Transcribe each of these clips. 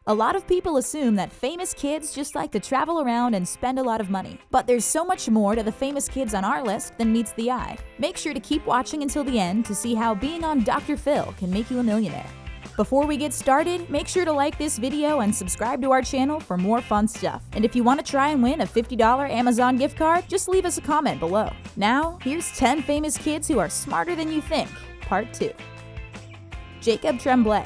A lot of people assume that famous kids just like to travel around and spend a lot of money. But there's so much more to the famous kids on our list than meets the eye. Make sure to keep watching until the end to see how being on Dr. Phil can make you a millionaire. Before we get started, make sure to like this video and subscribe to our channel for more fun stuff. And if you want to try and win a $50 Amazon gift card, just leave us a comment below. Now, here's 10 famous kids who are smarter than you think, Part 2. Jacob Tremblay.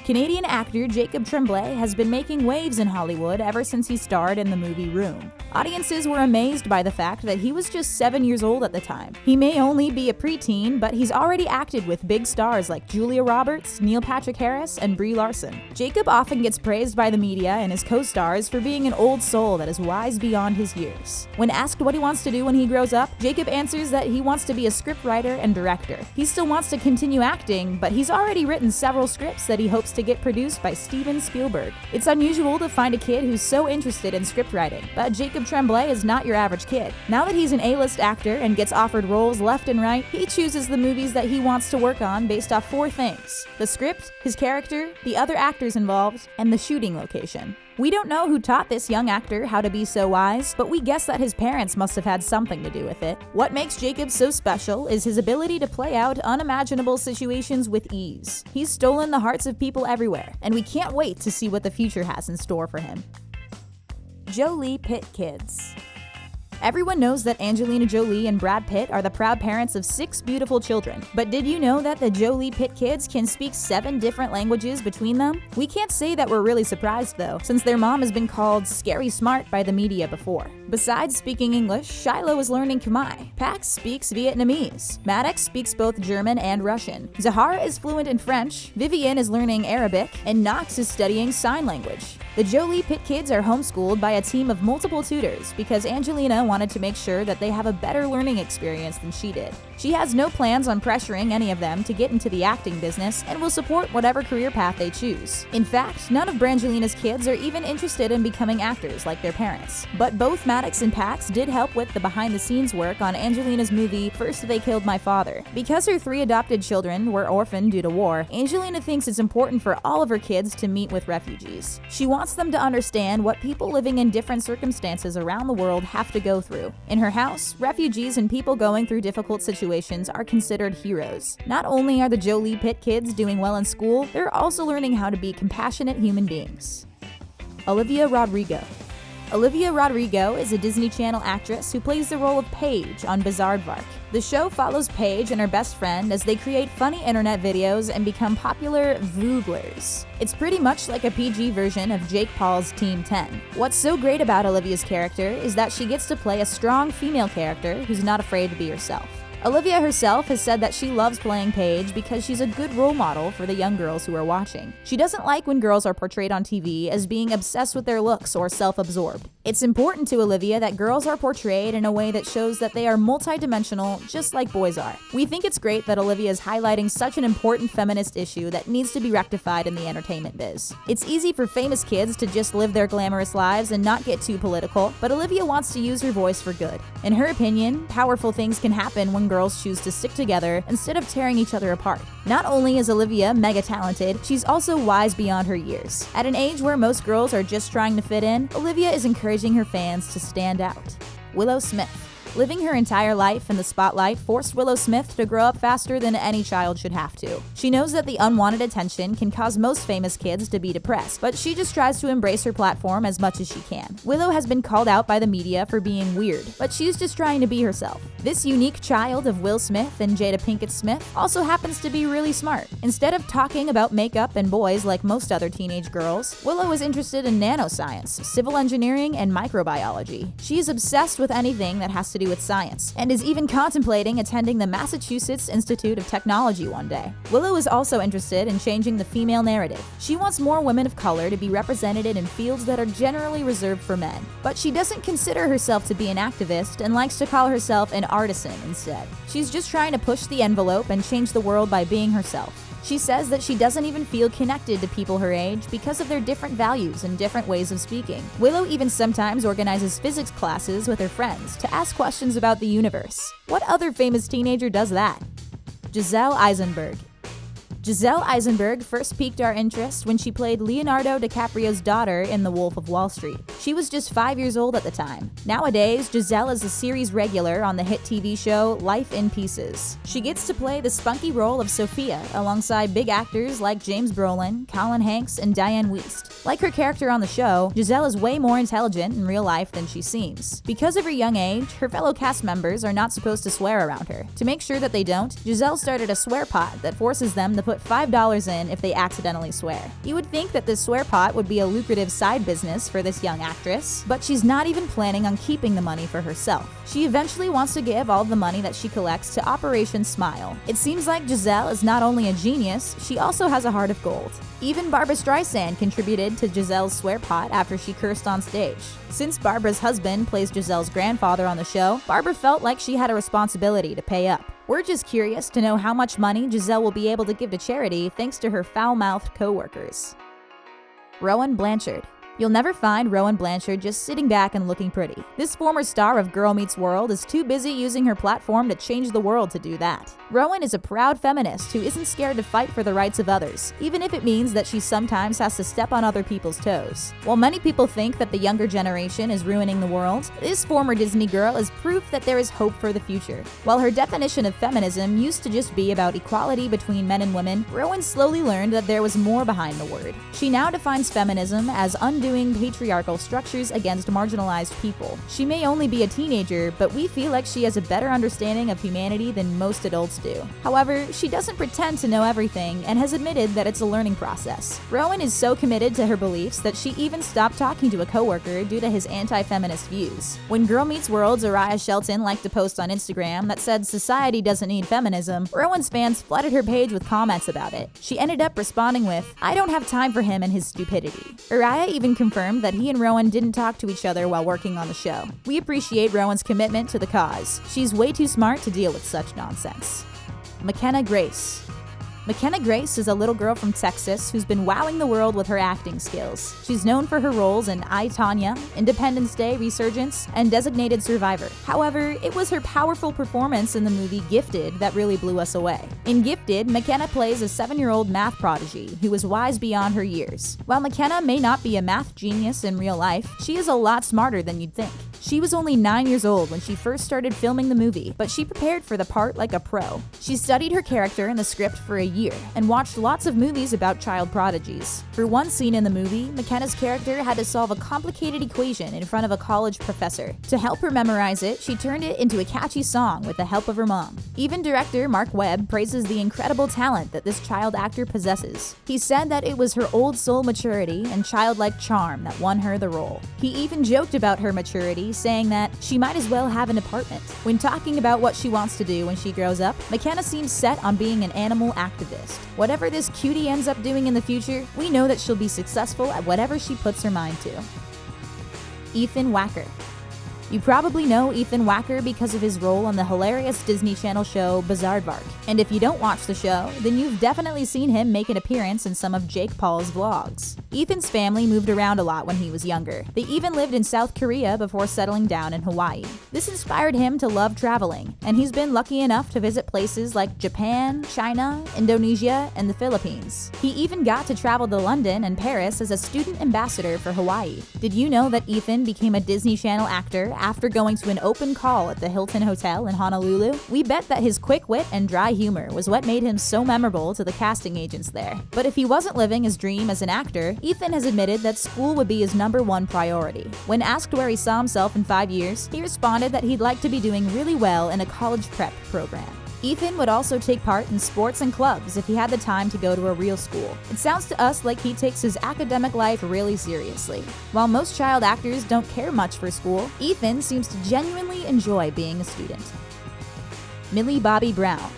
Canadian actor Jacob Tremblay has been making waves in Hollywood ever since he starred in the movie Room. Audiences were amazed by the fact that he was just 7 years old at the time. He may only be a preteen, but he's already acted with big stars like Julia Roberts, Neil Patrick Harris, and Brie Larson. Jacob often gets praised by the media and his co-stars for being an old soul that is wise beyond his years. When asked what he wants to do when he grows up, Jacob answers that he wants to be a scriptwriter and director. He still wants to continue acting, but he's already written several scripts that he hopes to get produced by Steven Spielberg. It's unusual to find a kid who's so interested in scriptwriting, but Jacob Tremblay is not your average kid. Now that he's an A-list actor and gets offered roles left and right, he chooses the movies that he wants to work on based off 4 things: the script, his character, the other actors involved, and the shooting location. We don't know who taught this young actor how to be so wise, but we guess that his parents must have had something to do with it. What makes Jacob so special is his ability to play out unimaginable situations with ease. He's stolen the hearts of people everywhere, and we can't wait to see what the future has in store for him. Jolie-Pitt kids. Everyone knows that Angelina Jolie and Brad Pitt are the proud parents of 6 beautiful children. But did you know that the Jolie-Pitt kids can speak 7 different languages between them? We can't say that we're really surprised though, since their mom has been called scary smart by the media before. Besides speaking English, Shiloh is learning Khmer. Pax speaks Vietnamese. Maddox speaks both German and Russian. Zahara is fluent in French. Vivian is learning Arabic, and Knox is studying sign language. The Jolie-Pitt kids are homeschooled by a team of multiple tutors because Angelina wanted to make sure that they have a better learning experience than she did. She has no plans on pressuring any of them to get into the acting business and will support whatever career path they choose. In fact, none of Brangelina's kids are even interested in becoming actors like their parents. But both Maddox and Pax did help with the behind-the-scenes work on Angelina's movie First They Killed My Father. Because her 3 adopted children were orphaned due to war, Angelina thinks it's important for all of her kids to meet with refugees. She wants them to understand what people living in different circumstances around the world have to go through. In her house, refugees and people going through difficult situations are considered heroes. Not only are the Jolie-Pitt kids doing well in school, they're also learning how to be compassionate human beings. Olivia Rodrigo. Olivia Rodrigo is a Disney Channel actress who plays the role of Paige on Bizaardvark. The show follows Paige and her best friend as they create funny internet videos and become popular vlogglers. It's pretty much like a PG version of Jake Paul's Team 10. What's so great about Olivia's character is that she gets to play a strong female character who's not afraid to be herself. Olivia herself has said that she loves playing Paige because she's a good role model for the young girls who are watching. She doesn't like when girls are portrayed on TV as being obsessed with their looks or self-absorbed. It's important to Olivia that girls are portrayed in a way that shows that they are multidimensional, just like boys are. We think it's great that Olivia is highlighting such an important feminist issue that needs to be rectified in the entertainment biz. It's easy for famous kids to just live their glamorous lives and not get too political, but Olivia wants to use her voice for good. In her opinion, powerful things can happen when girls choose to stick together instead of tearing each other apart. Not only is Olivia mega talented, she's also wise beyond her years. At an age where most girls are just trying to fit in, Olivia is encouraging her fans to stand out. Willow Smith. Living her entire life in the spotlight forced Willow Smith to grow up faster than any child should have to. She knows that the unwanted attention can cause most famous kids to be depressed, but she just tries to embrace her platform as much as she can. Willow has been called out by the media for being weird, but she's just trying to be herself. This unique child of Will Smith and Jada Pinkett Smith also happens to be really smart. Instead of talking about makeup and boys like most other teenage girls, Willow is interested in nanoscience, civil engineering, and microbiology. She is obsessed with anything that has to do with science, and is even contemplating attending the Massachusetts Institute of Technology one day. Willow is also interested in changing the female narrative. She wants more women of color to be represented in fields that are generally reserved for men. But she doesn't consider herself to be an activist and likes to call herself an artisan instead. She's just trying to push the envelope and change the world by being herself. She says that she doesn't even feel connected to people her age because of their different values and different ways of speaking. Willow even sometimes organizes physics classes with her friends to ask questions about the universe. What other famous teenager does that? Giselle Eisenberg. Giselle Eisenberg first piqued our interest when she played Leonardo DiCaprio's daughter in The Wolf of Wall Street. She was just 5 years old at the time. Nowadays, Giselle is a series regular on the hit TV show Life in Pieces. She gets to play the spunky role of Sophia alongside big actors like James Brolin, Colin Hanks, and Diane Wiest. Like her character on the show, Giselle is way more intelligent in real life than she seems. Because of her young age, her fellow cast members are not supposed to swear around her. To make sure that they don't, Giselle started a swear pot that forces them to put $5 in if they accidentally swear. You would think that this swear pot would be a lucrative side business for this young actress, but she's not even planning on keeping the money for herself. She eventually wants to give all the money that she collects to Operation Smile. It seems like Giselle is not only a genius, she also has a heart of gold. Even Barbra Streisand contributed to Giselle's swear pot after she cursed on stage. Since Barbara's husband plays Giselle's grandfather on the show, Barbara felt like she had a responsibility to pay up. We're just curious to know how much money Giselle will be able to give to charity thanks to her foul-mouthed co-workers. Rowan Blanchard. You'll never find Rowan Blanchard just sitting back and looking pretty. This former star of Girl Meets World is too busy using her platform to change the world to do that. Rowan is a proud feminist who isn't scared to fight for the rights of others, even if it means that she sometimes has to step on other people's toes. While many people think that the younger generation is ruining the world, this former Disney girl is proof that there is hope for the future. While her definition of feminism used to just be about equality between men and women, Rowan slowly learned that there was more behind the word. She now defines feminism as undoing patriarchal structures against marginalized people. She may only be a teenager, but we feel like she has a better understanding of humanity than most adults do. However, she doesn't pretend to know everything and has admitted that it's a learning process. Rowan is so committed to her beliefs that she even stopped talking to a coworker due to his anti-feminist views. When Girl Meets World's Uriah Shelton liked a post on Instagram that said society doesn't need feminism, Rowan's fans flooded her page with comments about it. She ended up responding with, "I don't have time for him and his stupidity." Uriah even confirmed that he and Rowan didn't talk to each other while working on the show. We appreciate Rowan's commitment to the cause. She's way too smart to deal with such nonsense. McKenna Grace. McKenna Grace is a little girl from Texas who's been wowing the world with her acting skills. She's known for her roles in I, Tonya, Independence Day, Resurgence, and Designated Survivor. However, it was her powerful performance in the movie Gifted that really blew us away. In Gifted, McKenna plays a 7-year-old math prodigy who is wise beyond her years. While McKenna may not be a math genius in real life, she is a lot smarter than you'd think. She was only 9 years old when she first started filming the movie, but she prepared for the part like a pro. She studied her character and the script for a year and watched lots of movies about child prodigies. For one scene in the movie, McKenna's character had to solve a complicated equation in front of a college professor. To help her memorize it, she turned it into a catchy song with the help of her mom. Even director Mark Webb praises the incredible talent that this child actor possesses. He said that it was her old soul maturity and childlike charm that won her the role. He even joked about her maturity, saying that she might as well have an apartment. When talking about what she wants to do when she grows up, McKenna seems set on being an animal activist. Whatever this cutie ends up doing in the future, we know that she'll be successful at whatever she puts her mind to. Ethan Wacker. You probably know Ethan Wacker because of his role on the hilarious Disney Channel show Bizaardvark. And if you don't watch the show, then you've definitely seen him make an appearance in some of Jake Paul's vlogs. Ethan's family moved around a lot when he was younger. They even lived in South Korea before settling down in Hawaii. This inspired him to love traveling, and he's been lucky enough to visit places like Japan, China, Indonesia, and the Philippines. He even got to travel to London and Paris as a student ambassador for Hawaii. Did you know that Ethan became a Disney Channel actor after going to an open call at the Hilton Hotel in Honolulu? We bet that his quick wit and dry humor was what made him so memorable to the casting agents there. But if he wasn't living his dream as an actor, Ethan has admitted that school would be his #1 priority. When asked where he saw himself in 5 years, he responded that he'd like to be doing really well in a college prep program. Ethan would also take part in sports and clubs if he had the time to go to a real school. It sounds to us like he takes his academic life really seriously. While most child actors don't care much for school, Ethan seems to genuinely enjoy being a student. Millie Bobby Brown.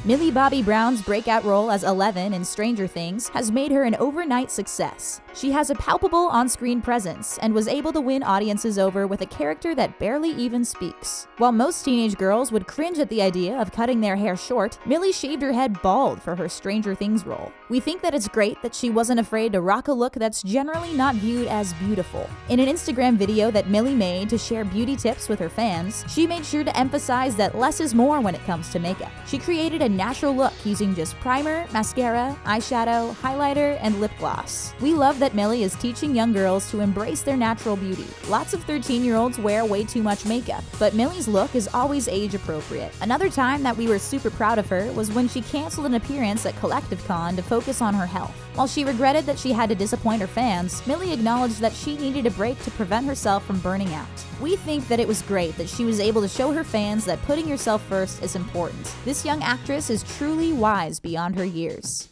Millie Bobby Brown's breakout role as Eleven in Stranger Things has made her an overnight success. She has a palpable on-screen presence and was able to win audiences over with a character that barely even speaks. While most teenage girls would cringe at the idea of cutting their hair short, Millie shaved her head bald for her Stranger Things role. We think that it's great that she wasn't afraid to rock a look that's generally not viewed as beautiful. In an Instagram video that Millie made to share beauty tips with her fans, she made sure to emphasize that less is more when it comes to makeup. She created a natural look using just primer, mascara, eyeshadow, highlighter, and lip gloss. We love that Millie is teaching young girls to embrace their natural beauty. Lots of 13-year-olds wear way too much makeup, but Millie's look is always age appropriate. Another time that we were super proud of her was when she canceled an appearance at Collective Con to focus on her health. While she regretted that she had to disappoint her fans, Millie acknowledged that she needed a break to prevent herself from burning out. We think that it was great that she was able to show her fans that putting yourself first is important. This young actress is truly wise beyond her years.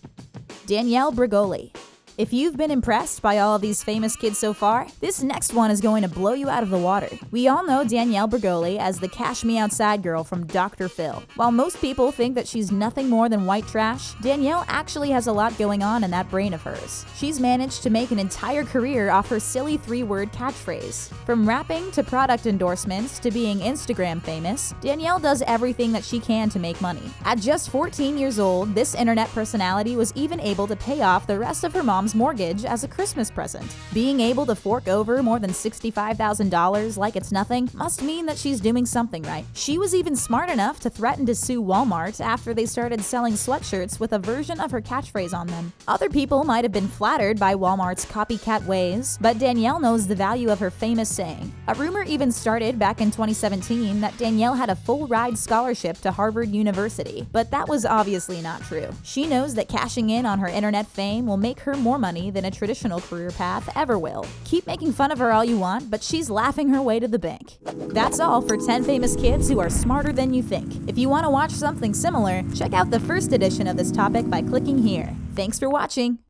Danielle Bregoli. If you've been impressed by all of these famous kids so far, this next one is going to blow you out of the water. We all know Danielle Bregoli as the Cash Me Outside girl from Dr. Phil. While most people think that she's nothing more than white trash, Danielle actually has a lot going on in that brain of hers. She's managed to make an entire career off her silly 3-word catchphrase. From rapping to product endorsements to being Instagram famous, Danielle does everything that she can to make money. At just 14 years old, this internet personality was even able to pay off the rest of her mom's mortgage as a Christmas present. Being able to fork over more than $65,000 like it's nothing must mean that she's doing something right. She was even smart enough to threaten to sue Walmart after they started selling sweatshirts with a version of her catchphrase on them. Other people might have been flattered by Walmart's copycat ways, but Danielle knows the value of her famous saying. A rumor even started back in 2017 that Danielle had a full-ride scholarship to Harvard University, but that was obviously not true. She knows that cashing in on her internet fame will make her more money than a traditional career path ever will. Keep making fun of her all you want, but she's laughing her way to the bank. That's all for 10 famous kids who are smarter than you think. If you want to watch something similar, check out the first edition of this topic by clicking here. Thanks for watching!